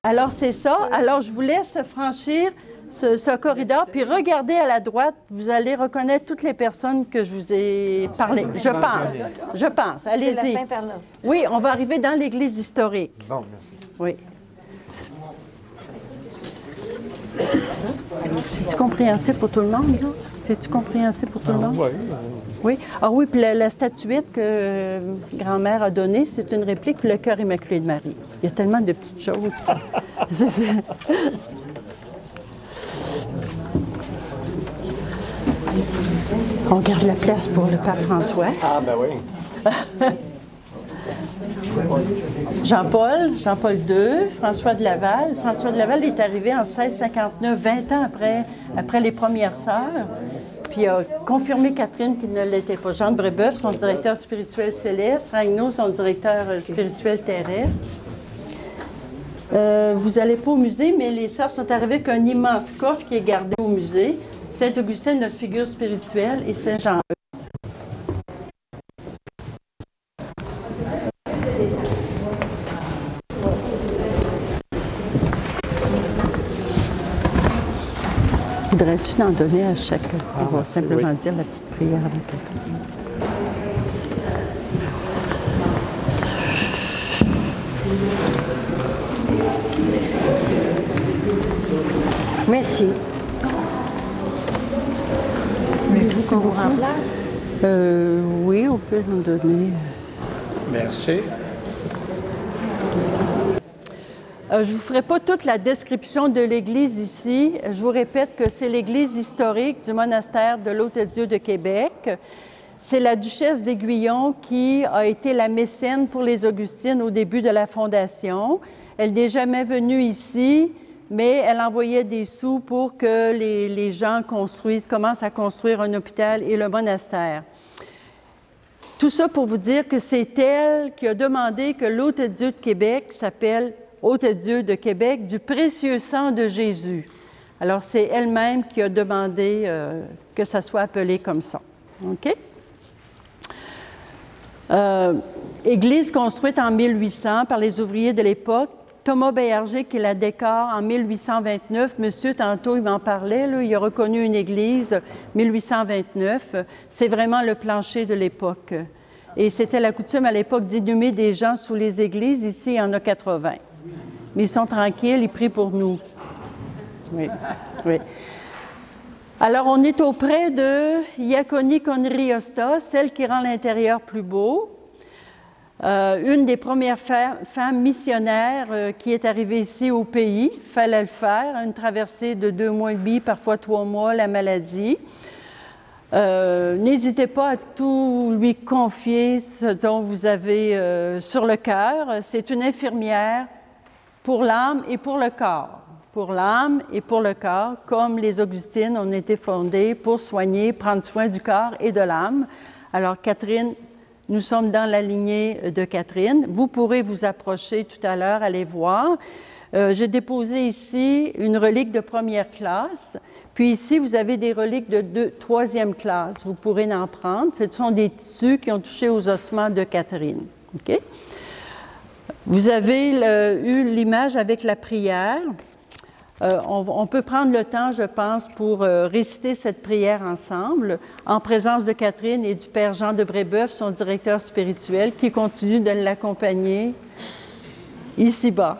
Alors, c'est ça. Alors, je vous laisse franchir ce corridor, puis regardez à la droite, vous allez reconnaître toutes les personnes que je vous ai parlé. Je pense. Je pense. Allez-y. C'est la fin par là. Oui, on va arriver dans l'église historique. Bon, merci. Oui. C'est-tu compréhensible pour tout le monde, là? C'est-tu compréhensible pour tout le monde? Oui. Oui. Ah oui, puis la statuette que grand-mère a donnée, c'est une réplique pour le cœur immaculé de Marie. Il y a tellement de petites choses. C'est ça. On garde la place pour le pape François. Ah, ben oui. Jean-Paul II, François de Laval. François de Laval est arrivé en 1659, 20 ans après les premières sœurs, puis a confirmé Catherine qu'il ne l'était pas. Jean de Brébeuf, son directeur spirituel céleste, Ragnaud, son directeur spirituel terrestre. Vous n'allez pas au musée, mais les sœurs sont arrivées avec un immense coffre qui est gardé au musée. Saint-Augustin, notre figure spirituelle, et Saint-Jean. Voudrais-tu en donner à chacun? On va simplement dire la petite prière avec Catherine. Merci. Voulez-vous qu'on vous remplace? Oui, on peut en donner. Merci. Je ne vous ferai pas toute la description de l'église ici. Je vous répète que c'est l'église historique du monastère de l'Hôtel-Dieu de Québec. C'est la duchesse d'Aiguillon qui a été la mécène pour les Augustines au début de la fondation. Elle n'est jamais venue ici, mais elle envoyait des sous pour que les gens commencent à construire un hôpital et le monastère. Tout ça pour vous dire que c'est elle qui a demandé que l'Hôtel-Dieu de Québec s'appelle Hôtel-Dieu de Québec du précieux sang de Jésus. Alors, c'est elle-même qui a demandé que ça soit appelé comme ça. OK? Église construite en 1800 par les ouvriers de l'époque. Thomas Béhergé qui la décore en 1829. Monsieur, tantôt, il m'en parlait, là, il a reconnu une église 1829. C'est vraiment le plancher de l'époque. Et c'était la coutume à l'époque d'inhumer des gens sous les églises. Ici, il y en a 80. Mais ils sont tranquilles, ils prient pour nous. Oui, oui. Alors, on est auprès de Iaconie Conriosta, celle qui rend l'intérieur plus beau. Une des premières femmes missionnaires qui est arrivée ici au pays, fallait le faire, une traversée de 2 mois et demi, parfois 3 mois, la maladie. N'hésitez pas à tout lui confier ce dont vous avez sur le cœur. C'est une infirmière pour l'âme et pour le corps. Pour l'âme et pour le corps, comme les Augustines ont été fondées pour soigner, prendre soin du corps et de l'âme. Alors, Catherine, nous sommes dans la lignée de Catherine. Vous pourrez vous approcher tout à l'heure, aller voir. J'ai déposé ici une relique de première classe. Puis ici, vous avez des reliques de 3e classe. Vous pourrez en prendre. Ce sont des tissus qui ont touché aux ossements de Catherine. OK? Vous avez eu l'image avec la prière. On peut prendre le temps, je pense, pour réciter cette prière ensemble, en présence de Catherine et du Père Jean de Brébeuf, son directeur spirituel, qui continue de l'accompagner ici-bas.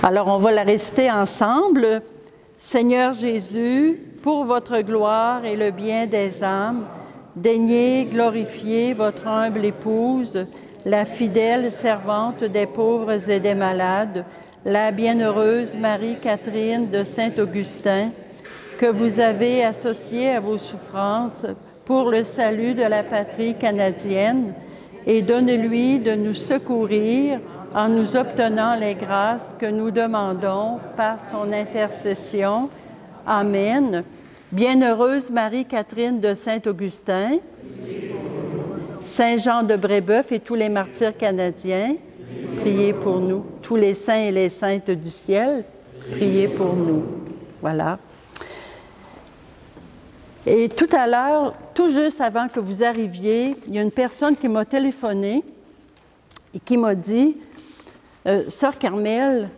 Alors, on va la réciter ensemble. Seigneur Jésus, pour votre gloire et le bien des âmes, daignez glorifier votre humble épouse, la fidèle servante des pauvres et des malades, la bienheureuse Marie-Catherine de Saint-Augustin, que vous avez associée à vos souffrances pour le salut de la patrie canadienne, et donne-lui de nous secourir en nous obtenant les grâces que nous demandons par son intercession. Amen. Bienheureuse Marie-Catherine de Saint-Augustin, Saint Jean de Brébeuf et tous les martyrs canadiens, priez pour nous. Tous les saints et les saintes du ciel, priez pour nous. Voilà. Et tout à l'heure, tout juste avant que vous arriviez, il y a une personne qui m'a téléphoné et qui m'a dit, Sœur Carmel,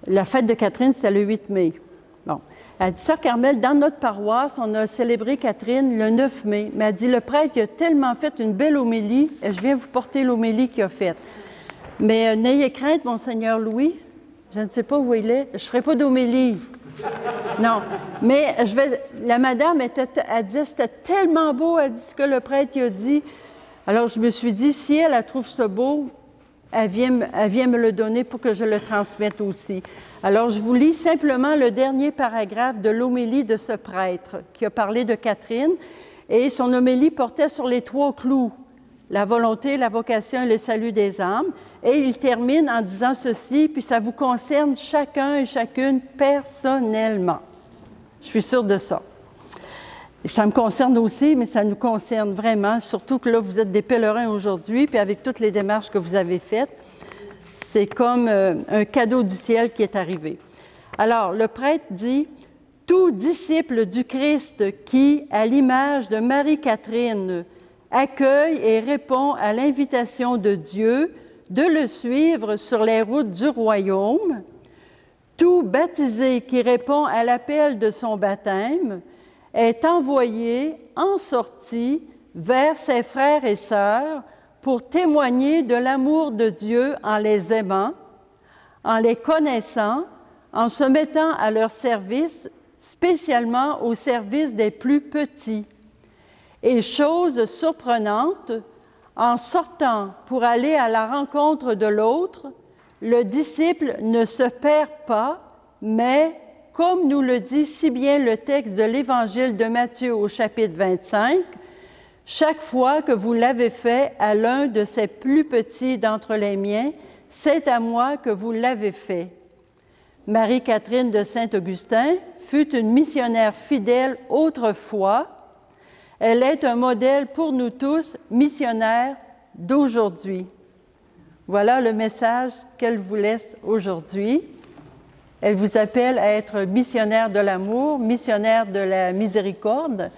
la fête de Catherine, c'était le 8 mai. Bon. Elle dit, Sœur Carmel, dans notre paroisse, on a célébré Catherine le 9 mai. Mais elle dit, le prêtre il a tellement fait une belle homélie, et je viens vous porter l'homélie qu'il a faite. Mais n'ayez crainte, Monseigneur Louis, je ne sais pas où il est, je ne ferai pas d'homélie. Non, mais la madame, elle disait, c'était tellement beau, elle dit ce que le prêtre il a dit. Alors je me suis dit, si elle trouve ça beau, elle vient me le donner pour que je le transmette aussi. Alors, je vous lis simplement le dernier paragraphe de l'homélie de ce prêtre qui a parlé de Catherine. Et son homélie portait sur les 3 clous, la volonté, la vocation et le salut des âmes. Et il termine en disant ceci, puis ça vous concerne chacun et chacune personnellement. Je suis sûre de ça. Et ça me concerne aussi, mais ça nous concerne vraiment, surtout que là, vous êtes des pèlerins aujourd'hui, puis avec toutes les démarches que vous avez faites, c'est comme un cadeau du ciel qui est arrivé. Alors, le prêtre dit, « Tout disciple du Christ qui, à l'image de Marie-Catherine, accueille et répond à l'invitation de Dieu de le suivre sur les routes du royaume, tout baptisé qui répond à l'appel de son baptême, est envoyé en sortie vers ses frères et sœurs pour témoigner de l'amour de Dieu en les aimant, en les connaissant, en se mettant à leur service, spécialement au service des plus petits. Et chose surprenante, en sortant pour aller à la rencontre de l'autre, le disciple ne se perd pas, mais comme nous le dit si bien le texte de l'Évangile de Matthieu au chapitre 25, « Chaque fois que vous l'avez fait à l'un de ces plus petits d'entre les miens, c'est à moi que vous l'avez fait. » Marie-Catherine de Saint-Augustin fut une missionnaire fidèle autrefois. Elle est un modèle pour nous tous, missionnaires d'aujourd'hui. Voilà le message qu'elle vous laisse aujourd'hui. Elle vous appelle à être missionnaire de l'amour, missionnaire de la miséricorde,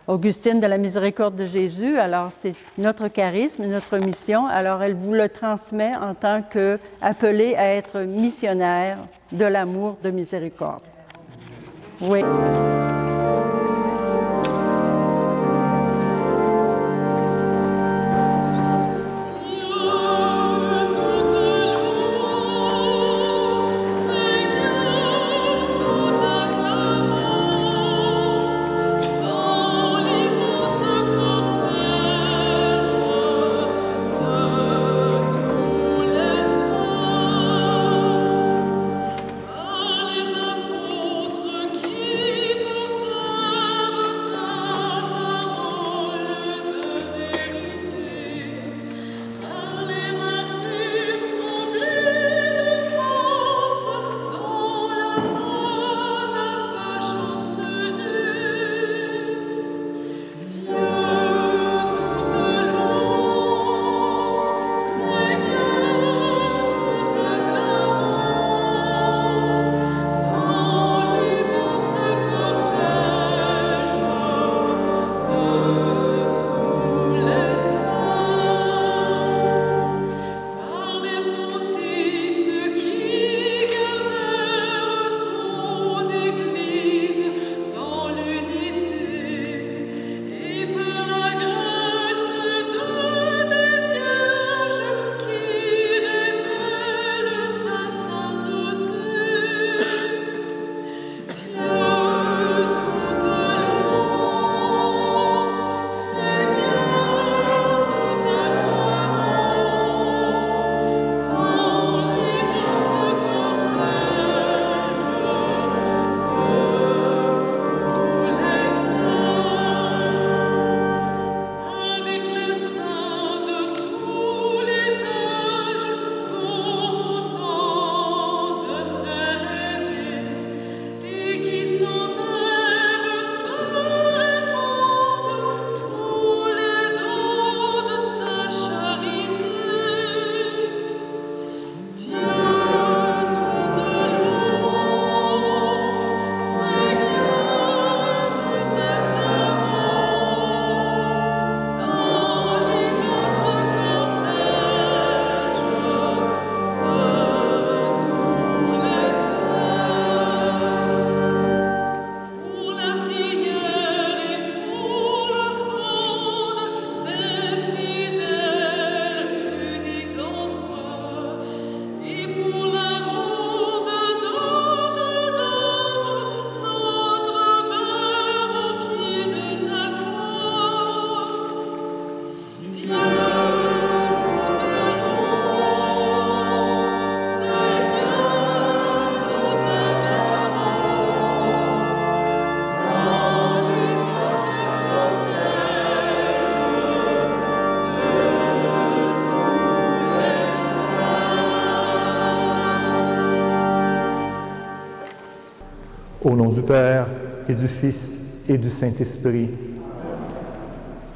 Augustine de la miséricorde de Jésus. Alors, c'est notre charisme, notre mission. Alors, elle vous le transmet en tant qu'appelée à être missionnaire de l'amour, de miséricorde. Oui. Les apôtres qui nom du Père, et du Fils, et du Saint-Esprit.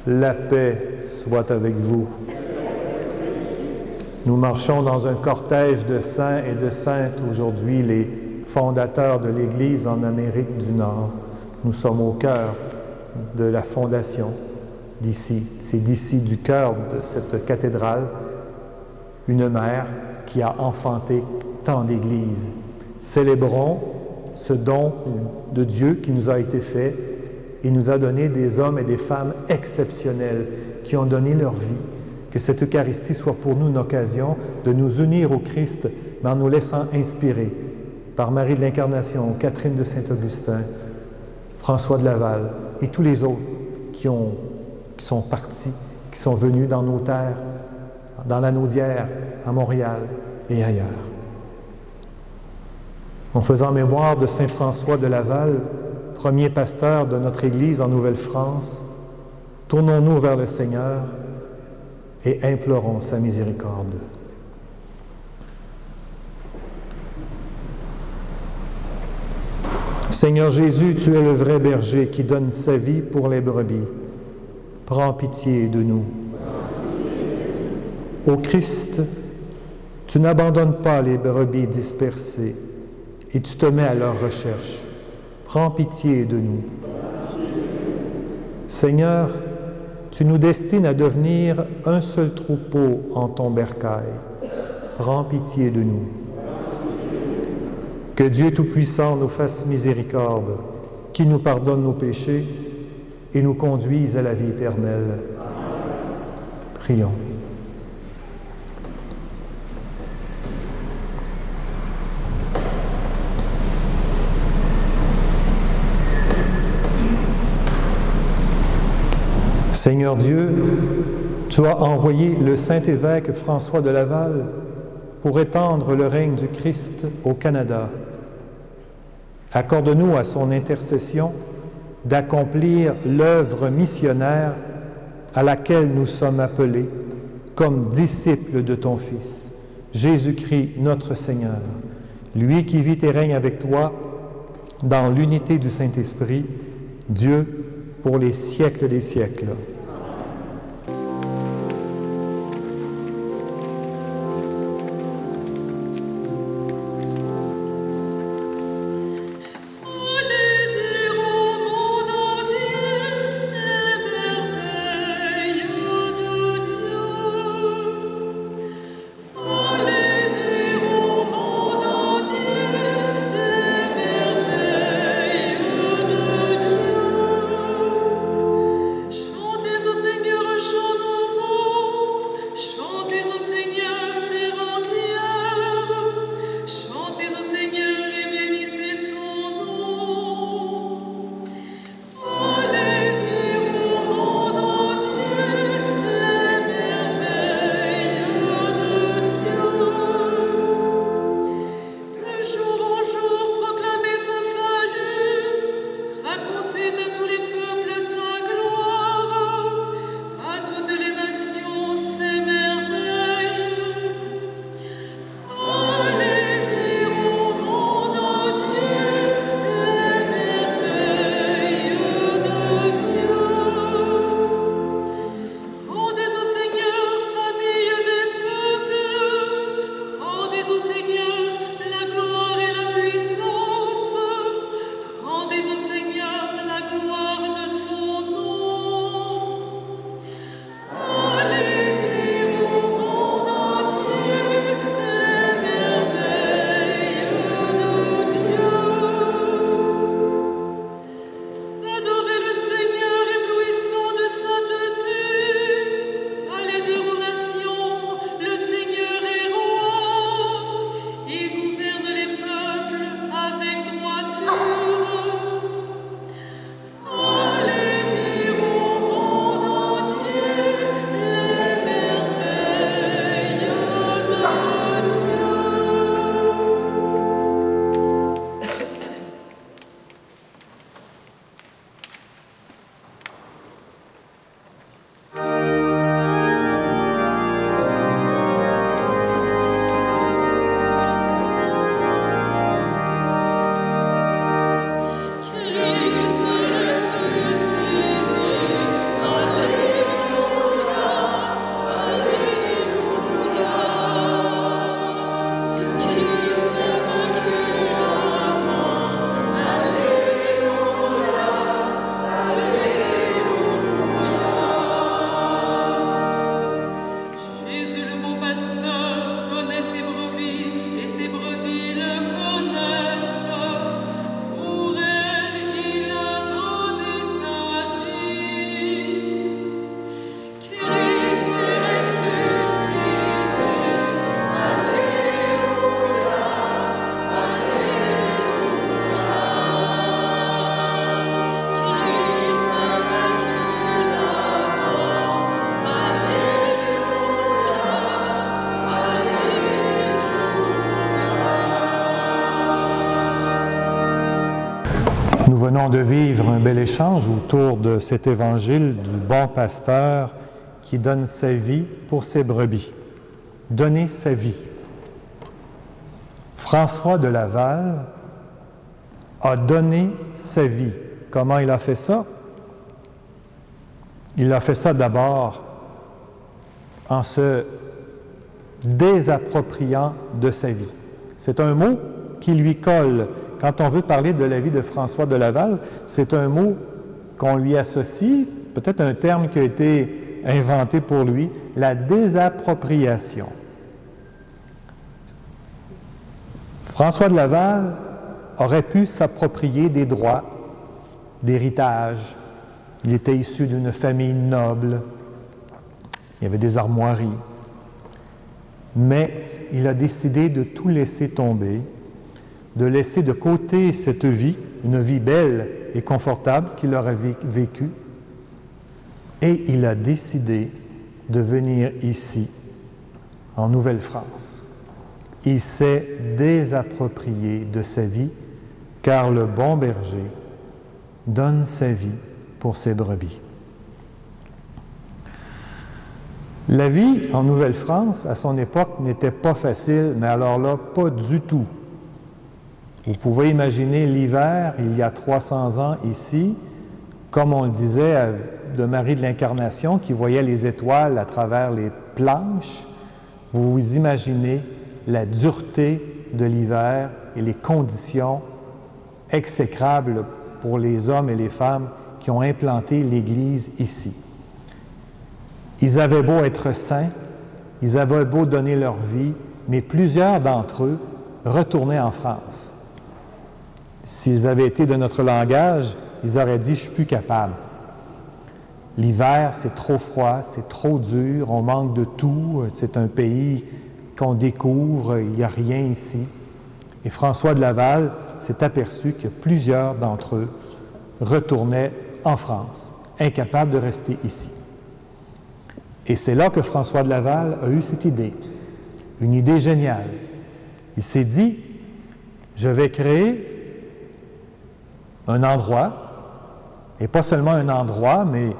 La paix soit avec vous. Nous marchons dans un cortège de saints et de saintes aujourd'hui, les fondateurs de l'Église en Amérique du Nord. Nous sommes au cœur de la fondation d'ici. C'est d'ici, du cœur de cette cathédrale, une mère qui a enfanté tant d'églises. Célébrons ce don de Dieu qui nous a été fait. Il nous a donné des hommes et des femmes exceptionnels qui ont donné leur vie. Que cette Eucharistie soit pour nous une occasion de nous unir au Christ, mais en nous laissant inspirer par Marie de l'Incarnation, Catherine de Saint-Augustin, François de Laval et tous les autres qui sont partis, qui sont venus dans nos terres, dans la Naudière, à Montréal et ailleurs. En faisant mémoire de Saint François de Laval, premier pasteur de notre Église en Nouvelle-France, tournons-nous vers le Seigneur et implorons sa miséricorde. Seigneur Jésus, tu es le vrai berger qui donne sa vie pour les brebis. Prends pitié de nous. Ô Christ, tu n'abandonnes pas les brebis dispersées et tu te mets à leur recherche. Prends pitié de nous. Seigneur, tu nous destines à devenir un seul troupeau en ton bercail. Prends pitié de nous. Que Dieu Tout-Puissant nous fasse miséricorde, qui nous pardonne nos péchés et nous conduise à la vie éternelle. Prions. Seigneur Dieu, tu as envoyé le Saint-Évêque François de Laval pour étendre le règne du Christ au Canada. Accorde-nous à son intercession d'accomplir l'œuvre missionnaire à laquelle nous sommes appelés comme disciples de ton Fils, Jésus-Christ notre Seigneur, lui qui vit et règne avec toi dans l'unité du Saint-Esprit, Dieu, pour les siècles des siècles. Chantez venons de vivre un bel échange autour de cet évangile du bon pasteur qui donne sa vie pour ses brebis. Donner sa vie. François de Laval a donné sa vie. Comment il a fait ça? Il a fait ça d'abord en se désappropriant de sa vie. C'est un mot qui lui colle. Quand on veut parler de la vie de François de Laval, c'est un mot qu'on lui associe, peut-être un terme qui a été inventé pour lui, la désappropriation. François de Laval aurait pu s'approprier des droits d'héritage. Il était issu d'une famille noble. Il y avait des armoiries. Mais il a décidé de tout laisser tomber, de laisser de côté cette vie, une vie belle et confortable qu'il aurait vécue, et il a décidé de venir ici, en Nouvelle-France. Il s'est désapproprié de sa vie, car le bon berger donne sa vie pour ses brebis. La vie en Nouvelle-France, à son époque, n'était pas facile, mais alors là, pas du tout. Vous pouvez imaginer l'hiver, il y a 300 ans ici, comme on le disait de Marie de l'Incarnation, qui voyait les étoiles à travers les planches. Vous vous imaginez la dureté de l'hiver et les conditions exécrables pour les hommes et les femmes qui ont implanté l'Église ici. Ils avaient beau être saints, ils avaient beau donner leur vie, mais plusieurs d'entre eux retournaient en France. S'ils avaient été de notre langage, ils auraient dit « je ne suis plus capable ». L'hiver, c'est trop froid, c'est trop dur, on manque de tout, c'est un pays qu'on découvre, il n'y a rien ici. Et François de Laval s'est aperçu que plusieurs d'entre eux retournaient en France, incapables de rester ici. Et c'est là que François de Laval a eu cette idée, une idée géniale. Il s'est dit, je vais créer un endroit, et pas seulement un endroit, mais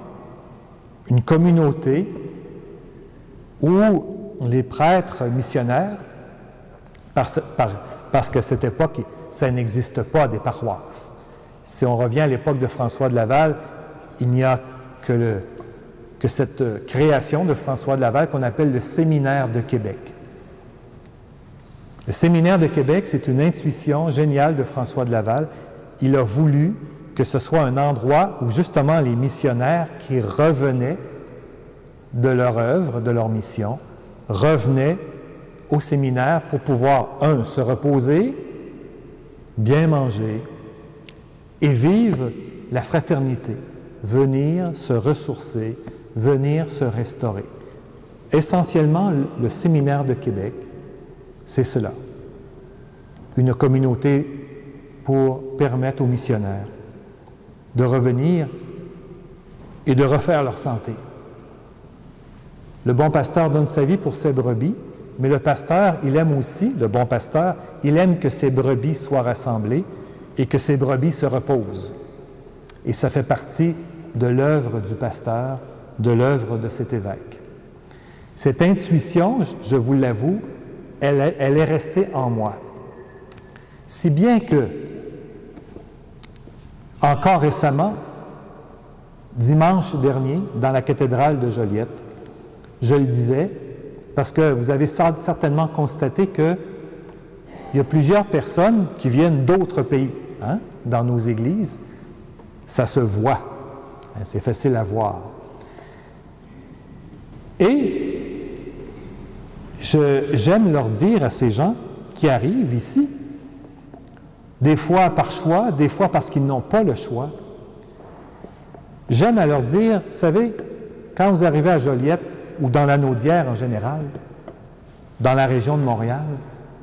une communauté où les prêtres missionnaires, parce qu'à cette époque, ça n'existe pas des paroisses. Si on revient à l'époque de François de Laval, il n'y a que cette création de François de Laval qu'on appelle le Séminaire de Québec. Le Séminaire de Québec, c'est une intuition géniale de François de Laval. Il a voulu que ce soit un endroit où justement les missionnaires qui revenaient de leur œuvre, de leur mission, revenaient au séminaire pour pouvoir, se reposer, bien manger et vivre la fraternité, venir se ressourcer, venir se restaurer. Essentiellement, le Séminaire de Québec, c'est cela. Une communauté pour permettre aux missionnaires de revenir et de refaire leur santé. Le bon pasteur donne sa vie pour ses brebis, mais le pasteur, il aime aussi, le bon pasteur, il aime que ses brebis soient rassemblées et que ses brebis se reposent. Et ça fait partie de l'œuvre du pasteur, de l'œuvre de cet évêque. Cette intuition, je vous l'avoue, elle est restée en moi. Si bien que, encore récemment, dimanche dernier, dans la cathédrale de Joliette, je le disais, parce que vous avez certainement constaté qu'il y a plusieurs personnes qui viennent d'autres pays, dans nos églises. Ça se voit. C'est facile à voir. Et j'aime leur dire à ces gens qui arrivent ici, des fois par choix, des fois parce qu'ils n'ont pas le choix, j'aime à leur dire, vous savez, quand vous arrivez à Joliette, ou dans la Naudière en général, dans la région de Montréal,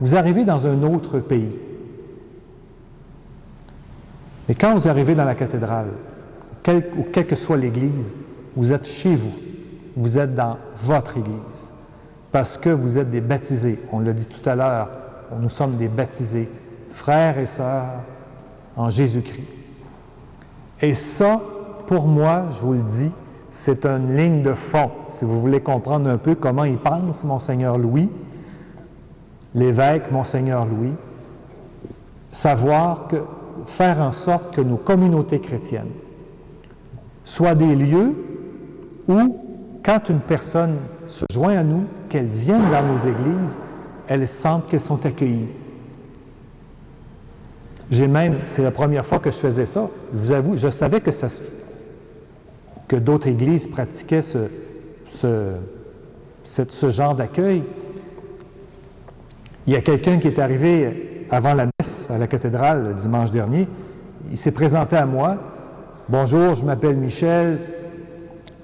vous arrivez dans un autre pays. Et quand vous arrivez dans la cathédrale, ou quelle que soit l'église, vous êtes chez vous, vous êtes dans votre église, parce que vous êtes des baptisés. On l'a dit tout à l'heure, nous sommes des baptisés, frères et sœurs en Jésus-Christ. Et ça, pour moi, je vous le dis, c'est une ligne de fond. Si vous voulez comprendre un peu comment il pense, Monseigneur Louis, l'évêque Monseigneur Louis, faire en sorte que nos communautés chrétiennes soient des lieux où, quand une personne se joint à nous, qu'elle vienne dans nos églises, elles sentent qu'elles sont accueillies. C'est la première fois que je faisais ça. Je vous avoue, je savais que d'autres églises pratiquaient ce genre d'accueil. Il y a quelqu'un qui est arrivé avant la messe à la cathédrale le dimanche dernier. Il s'est présenté à moi. « Bonjour, je m'appelle Michel.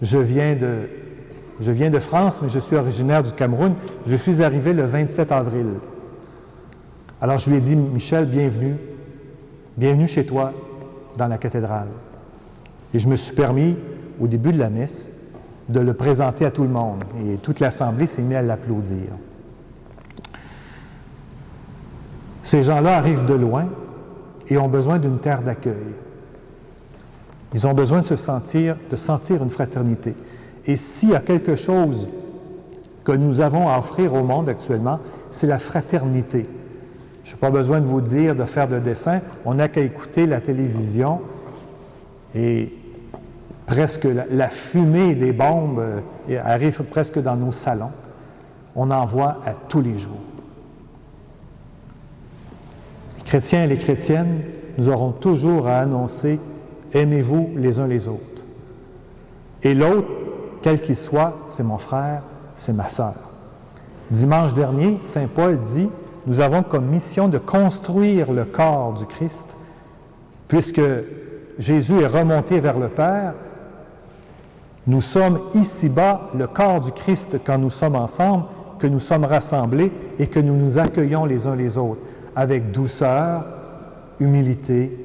Je viens de France, mais je suis originaire du Cameroun. Je suis arrivé le 27 avril. » Alors je lui ai dit « Michel, bienvenue. Bienvenue chez toi dans la cathédrale. » Et je me suis permis, au début de la messe, de le présenter à tout le monde. Et toute l'Assemblée s'est mise à l'applaudir. Ces gens-là arrivent de loin et ont besoin d'une terre d'accueil. Ils ont besoin de sentir une fraternité. Et s'il y a quelque chose que nous avons à offrir au monde actuellement, c'est la fraternité. Je n'ai pas besoin de vous dire de faire de dessin. On n'a qu'à écouter la télévision et presque la fumée des bombes arrive presque dans nos salons. On en voit à tous les jours. Les chrétiens et les chrétiennes, nous aurons toujours à annoncer « Aimez-vous les uns les autres ». Et l'autre, quel qu'il soit, c'est mon frère, c'est ma sœur. Dimanche dernier, Saint Paul dit « Nous avons comme mission de construire le corps du Christ, puisque Jésus est remonté vers le Père. Nous sommes ici-bas le corps du Christ quand nous sommes ensemble, que nous sommes rassemblés et que nous nous accueillons les uns les autres avec douceur, humilité,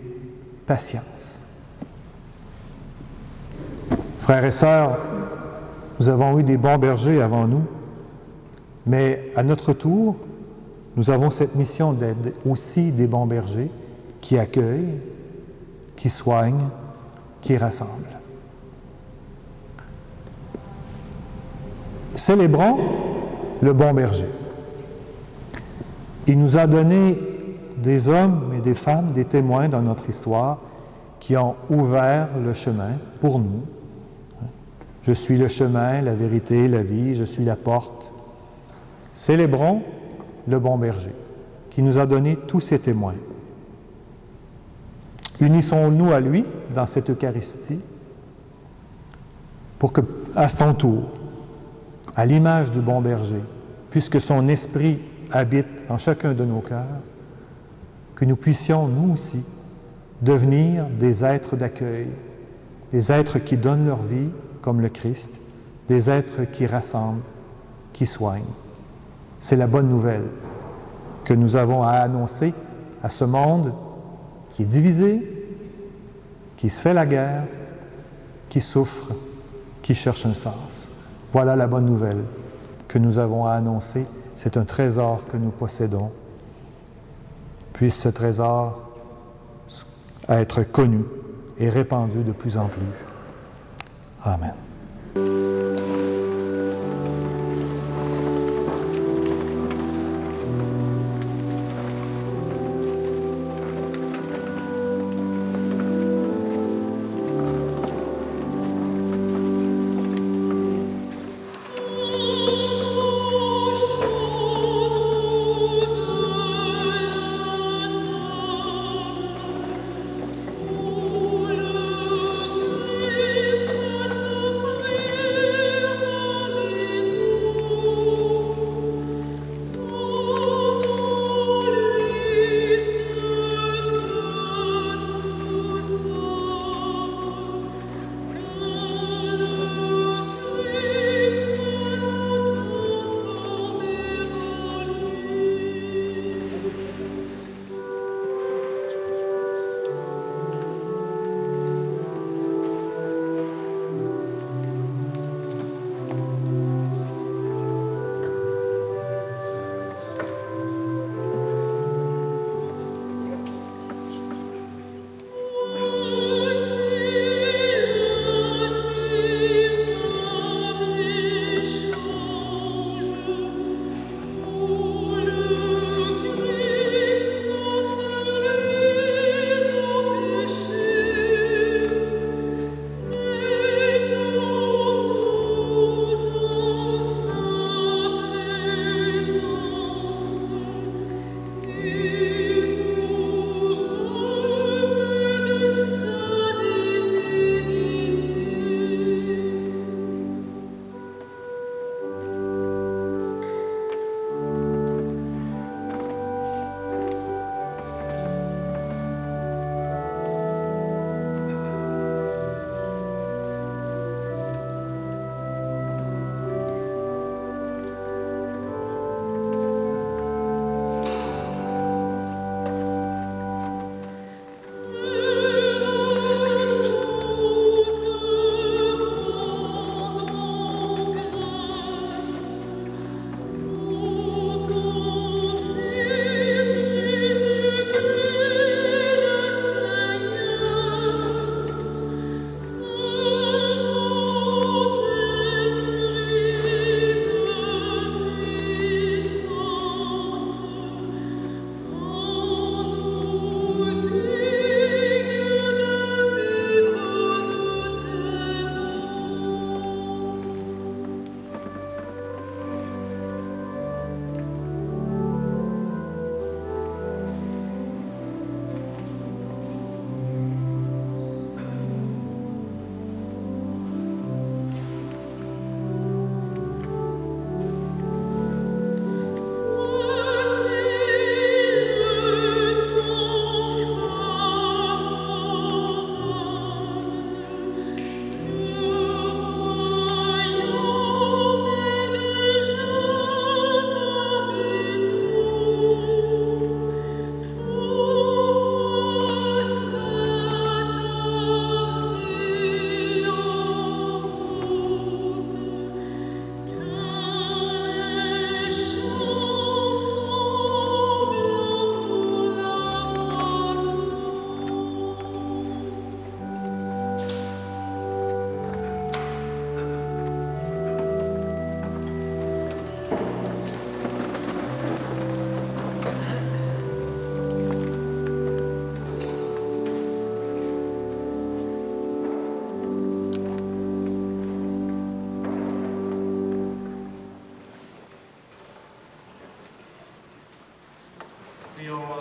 patience. » Frères et sœurs, nous avons eu des bons bergers avant nous, mais à notre tour, nous avons cette mission d'être aussi des bons bergers qui accueillent, qui soignent, qui rassemblent. Célébrons le bon berger. Il nous a donné des hommes et des femmes, des témoins dans notre histoire qui ont ouvert le chemin pour nous. Je suis le chemin, la vérité, la vie, je suis la porte. Célébrons le bon berger qui nous a donné tous ces témoins. Unissons-nous à lui dans cette Eucharistie pour que, à son tour, à l'image du bon berger, puisque son esprit habite en chacun de nos cœurs, que nous puissions, nous aussi, devenir des êtres d'accueil, des êtres qui donnent leur vie, comme le Christ, des êtres qui rassemblent, qui soignent. C'est la bonne nouvelle que nous avons à annoncer à ce monde qui est divisé, qui se fait la guerre, qui souffre, qui cherche un sens. Voilà la bonne nouvelle que nous avons à annoncer. C'est un trésor que nous possédons. Puisse ce trésor être connu et répandu de plus en plus. Amen.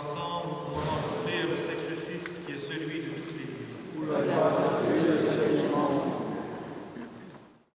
ensemble.